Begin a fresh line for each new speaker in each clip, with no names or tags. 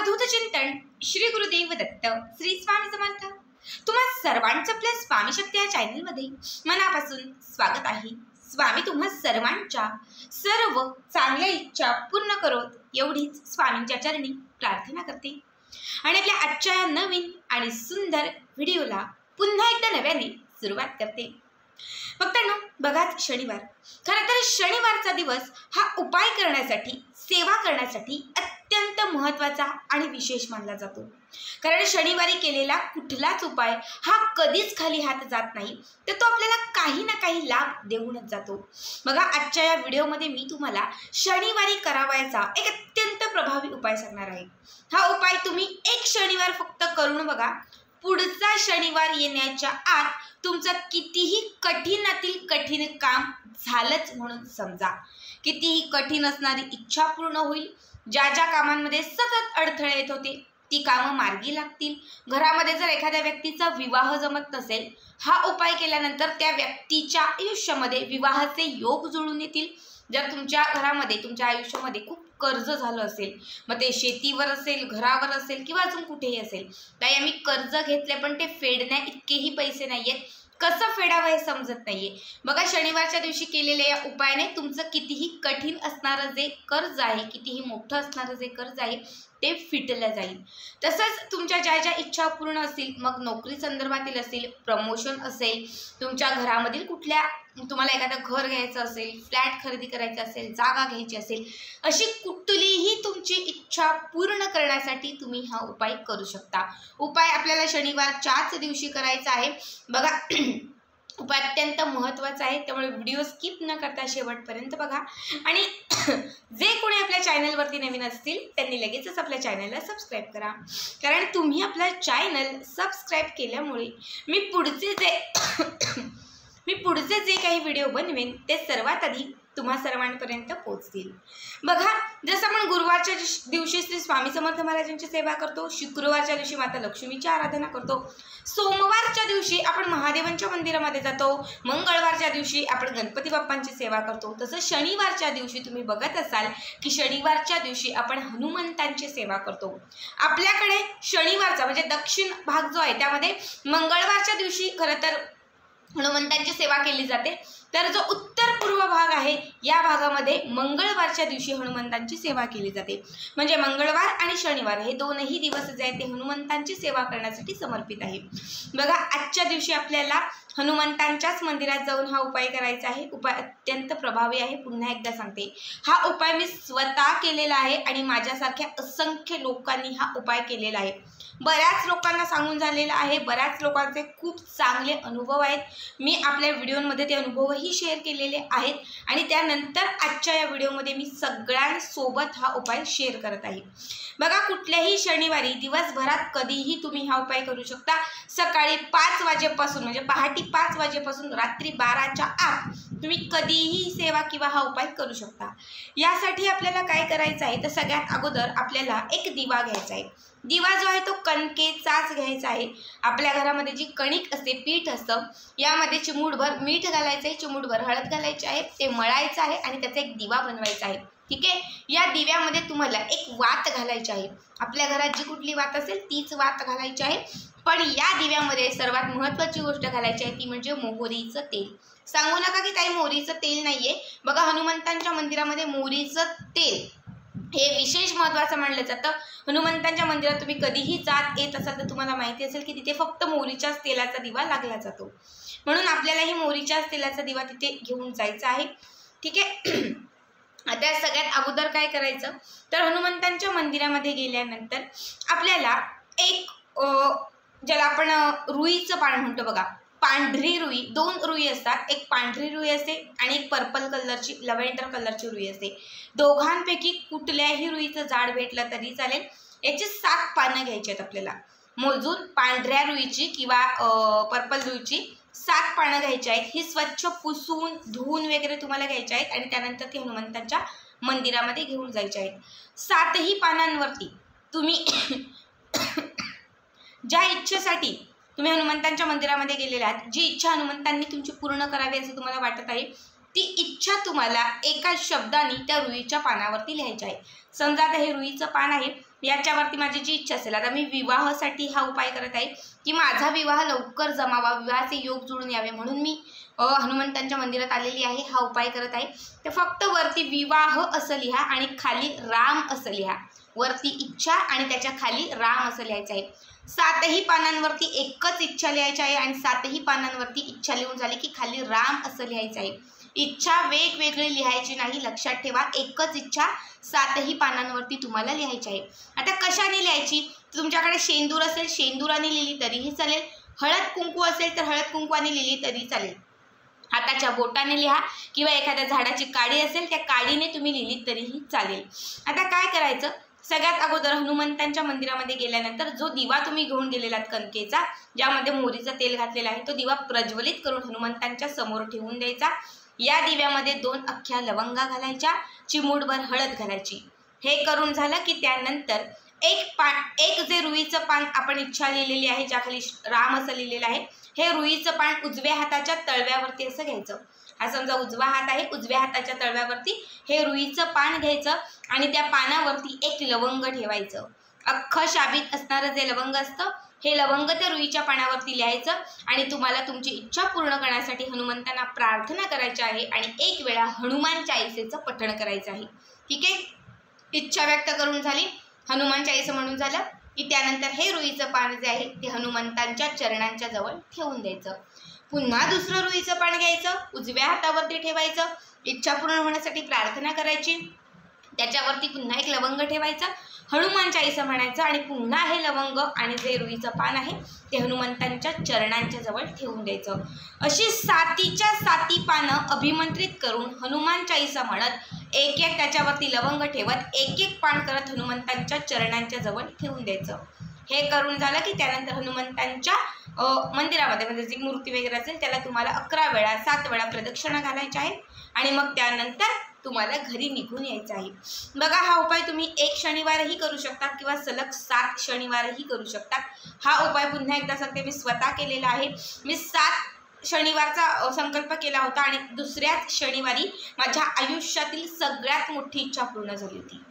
अवधूत चिंतन श्री गुरुदेव दत्त श्री स्वामी समर्थ। तुम्हा सर्वांचं आपल्या स्वामी शक्ती या चॅनलमध्ये मनापासून स्वागत आहे। स्वामी तुम्हा सर्वांच्या सर्व चांगल्या इच्छा पूर्ण करोत एवढीच स्वामींच्या चरणी प्रार्थना करते आणि आपल्या आजच्या या नवीन आणि सुंदर व्हिडिओला पुन्हा एकदा नव्याने सुरुवात करते। भक्तांनो, बघाच शनिवार, खरं तर शनिवारचा दिवस हा उपाय करण्यासाठी, सेवा करण्यासाठी अत्यंत महत्त्वाचा आणि विशेष मानला जातो। कारण शनिवारी केलेला कुठलाच उपाय हा कधीच खाली हात जात नाही, तर तो आपल्याला काही ना काही लाभ देऊनच जातो। बघा, आजच्या या व्हिडिओमध्ये मी तुम्हाला शनिवारी करावयाचा एक अत्यंत प्रभावी उपाय सांगणार आहे। हा उपाय तुम्ही एक शनिवार फक्त करून बघा, पुढचा शनिवार येण्याच्या आत तुमचं कितीही कठीणातील कठीण काम झालंच म्हणून समजा। कितीही कठीण असणारी इच्छा पूर्ण होईल। ज्या ज्या कामांमध्ये सतत अडथळे येत होते ती कामं मार्गी लागतील। घरामध्ये जर एखाद्या व्यक्तीचा विवाह जमत नसेल, हा उपाय केल्यानंतर त्या व्यक्तीच्या आयुष्यामध्ये विवाहाचे योग जुळून येतील। जर तुमच्या घरामध्ये, तुमच्या आयुष्यामध्ये खूप कर्ज झालं असेल, मग ते शेतीवर असेल, घरावर असेल किंवा अजून कुठेही असेल, ताई आम्ही कर्ज घेतले पण ते फेडण्या इतकेही पैसे नाहीयेत, कसं फेडावं हे समजत नाहीये। बघा, शनिवारच्या दिवशी केलेल्या या उपायाने तुमचं कितीही कठीण असणारं जे कर्ज आहे, कितीही मोठं असणारं जे कर्ज आहे ते फिटलं जाईल। तसंच तुमच्या ज्या ज्या इच्छा पूर्ण असतील, मग नोकरी संदर्भातील असतील, प्रमोशन असेल, तुमच्या घरामधील कुठल्या, तुम्हाला एखादं घर घ्यायचं असेल, फ्लॅट खरेदी करायचं असेल, जागा घ्यायची असेल, अशी कुठलीही तुमची इच्छा पूर्ण करण्यासाठी तुम्ही हा उपाय करू शकता। उपाय आपल्याला शनिवारच्याच दिवशी करायचा आहे। बघा, उपाय अत्यंत महत्त्वाचा आहे, त्यामुळे व्हिडिओ स्किप न करता शेवटपर्यंत बघा। आणि जे कोणी आपल्या चॅनलवरती नवीन असतील त्यांनी लगेचच आपल्या चॅनलला सबस्क्राईब करा, कारण तुम्ही आपला चॅनल सबस्क्राईब केल्यामुळे मी पुढचे जे काही व्हिडिओ बनवेन ते सर्वात आधी तुम्हा सर्वांपर्यंत पोहोचतील। बघा, जसं आपण गुरुवारच्या दिवशी श्री स्वामी समर्थ महाराजांची सेवा करतो, शुक्रवारच्या दिवशी माता लक्ष्मीची आराधना करतो, सोमवारच्या दिवशी आपण महादेवांच्या मंदिरामध्ये जातो, मंगळवारच्या दिवशी आपण गणपती बाप्पांची सेवा करतो, तसं शनिवारच्या दिवशी तुम्ही बघत असाल की शनिवारच्या दिवशी आपण हनुमंतांची सेवा करतो। आपल्याकडे शनिवारचा म्हणजे दक्षिण भाग जो आहे त्यामध्ये मंगळवारच्या दिवशी खरं तर हनुमंतांची सेवा केली जाते, तर जो उत्तर पूर्व भाग आहे या भागामध्ये मंगळवारच्या दिवशी हनुमंतांची सेवा केली जाते। म्हणजे मंगळवार आणि शनिवार हे दोनही दिवस जे आहेत ते हनुमंतांची सेवा करण्यासाठी समर्पित आहे। बघा, आजच्या दिवशी आपल्याला हनुमंतांच्याच मंदिरात जाऊन हा उपाय करायचा आहे। उपाय अत्यंत प्रभावी आहे। पुन्हा एकदा सांगते, हा उपाय मी स्वतः केलेला आहे आणि माझ्यासारख्या असंख्य लोकांनी हा उपाय केलेला आहे। बऱ्याच लोकांना सांगून झालेला आहे, बऱ्याच लोकांचे खूप चांगले अनुभव आहेत। मी आपल्या व्हिडिओमध्ये ते अनुभवही शेअर केलेले आहेत आणि त्यानंतर आजच्या या व्हिडिओमध्ये मी सगळ्यांसोबत हा उपाय शेअर करत आहे। बघा, कुठल्याही शनिवारी दिवसभरात कधीही तुम्ही हा उपाय करू शकता। सकाळी 5 वाजेपासून म्हणजे पहाटे 5 वाजेपासून रात्री 12च्या आत तुम्ही कधीही सेवा किंवा हा उपाय करू शकता। यासाठी आपल्याला काय करायचं आहे, तर सगळ्यात अगोदर आपल्याला एक दिवा घ्यायचा आहे। दिवा जो आहे तो कणकेचाच घ्यायचा आहे। आपल्या घरामध्ये जी कणिक असते, पीठ असतं, यामध्ये चिमूटभर मीठ घालायचं आहे, चिमूटभर हळद घालायची आहे, ते मळायचं आहे आणि त्याचा एक दिवा बनवायचा आहे। ठीक आहे, या दिव्यामध्ये तुम्हाला एक वात घालायची आहे। आपल्या घरात जी कुठली वात असेल तीच वात घालायची आहे, पण या दिव्यामध्ये सर्वात महत्त्वाची गोष्ट घालायची आहे ती म्हणजे मोहरीचं तेल। सांगू नका की काही मोहरीचं तेल नाहीये। बघा, हनुमंतांच्या मंदिरामध्ये मोहरीचं तेल हे विशेष महत्त्वाचं मानलं जातं। हनुमंतांच्या मंदिरात तुम्ही कधीही येत असाल तर तुम्हाला माहिती असेल की तिथे फक्त मोहरीच्याच तेलाचा दिवा लागला जातो, म्हणून आपल्यालाही मोहरीच्याच तेलाचा दिवा तिथे घेऊन जायचा आहे। ठीक आहे, आता सगळ्यात अगोदर काय करायचं, तर हनुमंतांच्या मंदिरामध्ये गेल्यानंतर आपल्याला एक ज्याला आपण रुईचं पान म्हणतो, बघा, पांढरी रुई, 2 रुई असतात, एक पांढरी रुई असते आणि एक पर्पल कलरची, लव्हेंडर कलरची रुई असते। दोघांपैकी कुठल्याही रुईचं झाड भेटलं तरी चालेल। याची 7 पानं घ्यायची आहेत आपल्याला मोजून। पांढऱ्या रुईची किंवा पर्पल रुईची 7 पानं घ्यायची आहेत। ही स्वच्छ पुसून धुवून वगैरे तुम्हाला घ्यायची आहेत आणि त्यानंतर ती हनुमंतांच्या मंदिरामध्ये घेऊन जायची आहेत। 7ही पानांवरती तुम्ही ज्या इच्छेसाठी तुम्ही हनुमंतांच्या मंदिरामध्ये गेलेले आहात, जी इच्छा हनुमंतांनी तुमची पूर्ण करावी असं तुम्हाला वाटत आहे, ती इच्छा तुम्हाला एका शब्दाने त्या रुईच्या पानावरती लिहायची आहे। समजा आता हे रुईचं पान आहे, याच्यावरती माझी जी इच्छा असेल, आता मी विवाहासाठी हा उपाय करत आहे की माझा विवाह लवकर जमावा, विवाहाचे योग जुळून यावे म्हणून मी हनुमंतांच्या मंदिरात आलेली आहे, हा उपाय करत आहे. तर फक्त वरती विवाह असं लिहा आणि खाली राम असं लिहा. वरती इच्छा आणि त्याच्या खाली राम असं लिहायचं आहे. 7ही पानांवरती एकच इच्छा लिहायची आहे आणि 7ही पानांवरती इच्छा लिहून झाली की खाली राम असं लिहायचं आहे. इच्छा वेगवेगळी लिहायची नाही, लक्षात ठेवा. एकच इच्छा 7ही पानांवरती तुम्हाला लिहायची आहे. आता कशाने लिहायची? तुमच्याकडे शेंदूर असेल, शेंदुराने लिहिली तरीही चालेल. हळद कुंकू असेल तर हळद कुंकवाने लिहिली तरी चालेल. हाताच्या बोटाने लिहा किंवा एखाद्या झाडाची काडी असेल त्या काडीने तुम्ही लिहिली तरीही चालेल. आता काय करायचं? सगळ्यात अगोदर हनुमंतांच्या मंदिरामध्ये गेल्यानंतर जो दिवा तुम्ही घेऊन गेलेलात कणकेचा, ज्यामध्ये मोहरीचं तेल घातलेलं आहे, तो दिवा प्रज्वलित करून हनुमंतांच्या समोर ठेवून द्यायचा. या दिव्यामध्ये 2 अख्ख्या लवंगा घालायच्या, चिमूटभर हळद घालायची. हे करून झालं की त्यानंतर एक जे रुईचं पान आपण इच्छा लिहिलेली आहे, ज्याखाली राम असं लिहिलेलं आहे, हे रुईचं पान उजव्या हाताच्या तळव्यावरती असं घ्यायचं. हा समजा उजवा हात आहे, उजव्या हाताच्या तळव्यावरती हे रुईचं पान घ्यायचं आणि त्या पानावरती एक लवंग ठेवायचं. अख्खं शाबीत असणारं जे लवंग असतं, हे लवंग त्या रुईच्या पानावरती लिहायचं आणि तुम्हाला तुमची इच्छा पूर्ण करण्यासाठी हनुमंतांना प्रार्थना करायची आहे आणि 1 वेळा हनुमान चालीसेचं पठण करायचं आहे. ठीक आहे. इच्छा व्यक्त करून झाली, हनुमान चालीसा म्हणून झालं की त्यानंतर हे रुईचं पान जे आहे ते हनुमंतांच्या चरणांच्या जवळ ठेवून द्यायचं. पुन्हा दुसरं रुईचं पान घ्यायचं, उजव्या हातावरती ठेवायचं, इच्छा पूर्ण होण्यासाठी प्रार्थना करायची. त्याच्यावरती पुन्हा एक लवंग ठेवायचं, हनुमान चालीसा म्हणायचं आणि पुन्हा हे लवंग आणि जे रुईचं पान आहे ते हनुमंतांच्या चरणांच्या जवळ ठेवून द्यायचं. अशी 7च्या 7 पानं अभिमंत्रित करून हनुमान चालीसा म्हणत एक त्याच्यावरती लवंग ठेवत एक पान करत हनुमंतांच्या चरणांच्या जवळ ठेवून द्यायचं. हे करून झालं की त्यानंतर हनुमंतांच्या मंदिरामध्ये म्हणजे जी मूर्ती वगैरे असेल त्याला तुम्हाला 11 वेळा 7 वेळा प्रदक्षिणा घालायच्या आहे आणि मग त्यानंतर तुम्हाला घरी निघून यायचं आहे. बघा, हा उपाय तुम्ही 1 शनिवारही करू शकता किंवा सलग 7 शनिवारही करू शकता. हा उपाय पुन्हा एकदा सांगते, मी स्वतः केलेला आहे. मी 7 शनिवारचा संकल्प केला होता आणि दुसऱ्याच शनिवारी माझ्या आयुष्यातील सगळ्यात मोठी इच्छा पूर्ण झाली होती.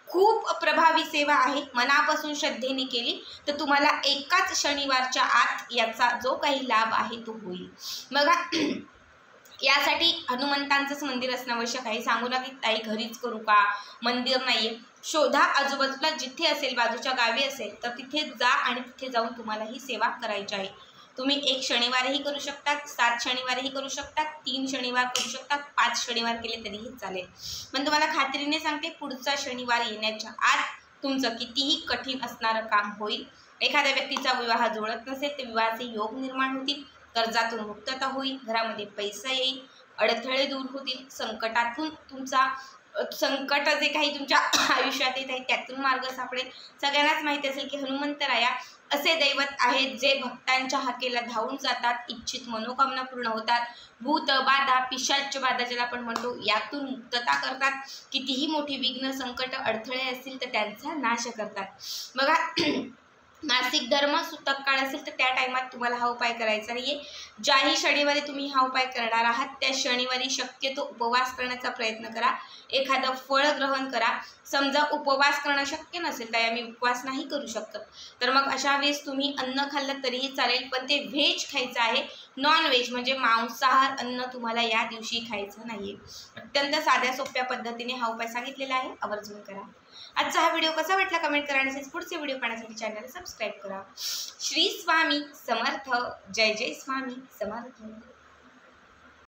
खूप प्रभावी सेवा आहे. मनापासून श्रद्धेने केली तर तुम्हाला एकाच शनिवारच्या आत याचा जो काही लाभ आहे तो होईल. बघा, यासाठी हनुमंतांचंच मंदिर असणं आवश्यक आहे. सांगू ना की ताई घरीच करू का, मंदिर नाहीये, शोधा. आजूबाजूला जिथे असेल, बाजूच्या गावी असेल तर तिथे जा आणि तिथे जाऊन तुम्हाला ही सेवा करायची आहे. तुम्ही 1 शनिवारही करू शकतात, 7 शनिवारही करू शकतात, 3 शनिवार करू शकतात, 5 शनिवार केले तरीही चालेल. पण तुम्हाला खात्रीने सांगते, पुढचा शनिवार येण्याच्या आत तुमचं कितीही कठीण असणारं काम होईल. एखाद्या व्यक्तीचा विवाह जुळत नसेल तर विवाहाचे योग निर्माण होतील, कर्जातून मुक्तता होईल, घरामध्ये पैसा येईल, अडथळे दूर होतील, संकटातून तुमचा संकट जे काही तुमच्या आयुष्यात येत आहे त्यातून मार्ग सापडेल. सगळ्यांनाच माहिती असेल की हनुमंतराया असे दैवत आहेत जे भक्तांच्या हाकेला धावून जातात, इच्छित मनोकामना पूर्ण होतात, भूत बाधा, पिशाच बाधा ज्याला आपण म्हणतो यातून मुक्तता करतात, कितीही मोठी विघ्न संकट अडथळे असतील तर त्यांचा नाश करतात. बघा, मासिक धर्म सुतक काळ असेल तर त्या टायमात तुम्हाला हा उपाय करायचा नाहीये. ज्याही शनिवारी तुम्ही हा उपाय करणार आहात त्या शनिवारी शक्यतो उपवास करण्याचा प्रयत्न करा, एखादं फळ ग्रहण करा. समजा उपवास करणं शक्य नसेल, तर आम्ही उपवास नाही करू शकत, तर मग अशा वेळेस तुम्ही अन्न खाल्लं तरीही चालेल, पण ते व्हेज खायचं आहे. नॉन व्हेज म्हणजे मांसाहार अन्न तुम्हाला या दिवशी खायचं नाहीये. अत्यंत साध्या सोप्या पद्धतीने हा उपाय सांगितलेला आहे, आवर्जून करा. आजचा हा व्हिडिओ कसा वाटला कमेंट करा आणि पुढचे व्हिडिओ पाहण्यासाठी चॅनल सबस्क्राईब करा. श्री स्वामी समर्थ. जय जय स्वामी समर्थ.